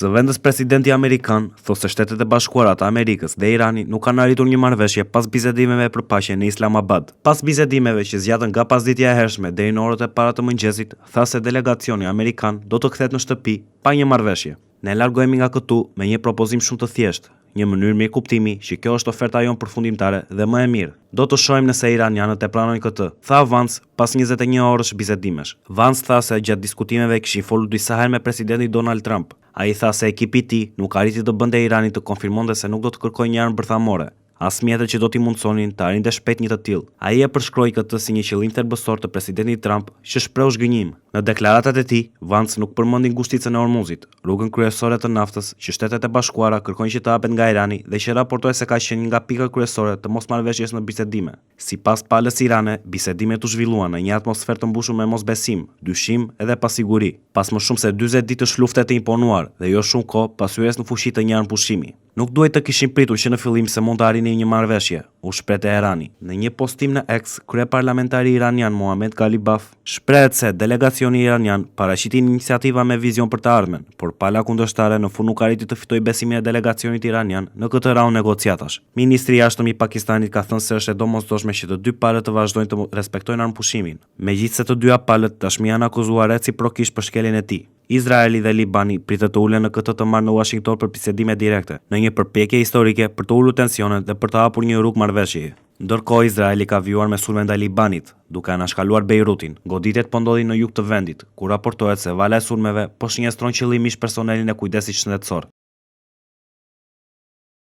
Zëvendës presidenti Amerikan thos se Shtetet e Bashkuara të Amerikës dhe Irani nuk kanë arritur një marrëveshje pas bisedimeve për paqe në Islamabad. Pas bisedimeve që zgjatën nga pasditja e hershme deri në orët e para të mëngjesit, tha se delegacioni amerikan do të kthehet në shtëpi pa një marrëveshje. Ne largohemi nga këtu me një propozim shumë të thjeshtë, një mënyrë me kuptimi që kjo është oferta jonë përfundimtare dhe më e mirë. Do të shohim nëse iranianët e pranojnë këtë, tha Vance pas 21 orësh bisedimesh. Vance tha se gjatë diskutimeve kishin folur disa herë me presidentin Donald Trump. Ai tha se ekipi i tij nuk arriti të bënte Iranin të konfirmonte se nuk do të kërkojë një armë bërthamore, as mjetët që do t'i mundsonin të arrinte shpejt një të tillë. Ai e përshkroi këtë si një qëllim thelbësor të presidentit Trump që shpreu zhgënjim. Në deklaratat e tij, Vance nuk përmendi ngushticën e Hormuzit, rrugën kryesore të naftës që Shtetet e Bashkuara kërkojnë që të hapet nga Irani dhe që raportoi se ka qenë një nga pikat kryesore të mosmarrëveshjes në bisedime. Sipas palës irane, bisedimet u zhvilluan në një atmosferë të mbushur me mosbesim, dyshim edhe pasiguri, pas më shumë se 40 ditësh lufte të imponuar dhe jo shumë kohë pas hyrjes në fuqi të një armëpushimi. Nuk duhej të kishin pritur që në fillim se mund të arrinin një marrëveshje, u shpreh Teherani. Në një postim në X, kryeparlamentari iranian Mohamed Ghalibaf shprehet se delegacioni iranian paraqiti iniciativa me vizion për të ardhmen, por pala kundërshtare në fund nuk arriti të fitojë besimin e delegacionit iranian në këtë raund negociatash. Ministri i jashtëm i Pakistanit ka thënë se është e domosdoshme që të dy palët të vazhdojnë të respektojnë armëpushimin, megjithse të dyja palët tashmë janë akuzuar reciprokisht për shkeljen e tij. Izraeli dhe Libani pritet të ulen në këtë të marrë në Washington për bisedime direkte, në një përpjekje historike për të ulur tensionet dhe për të hapur një rrugë marrëveshjeje. Ndërkohë Izraeli ka vjuar me sulme ndaj Libanit, duke anashkaluar Beirutin. Goditjet po ndodhin në jug të vendit, ku raportohet se vala e sulmeve po shënjestron qëllimisht personelin e kujdesit shëndetësor.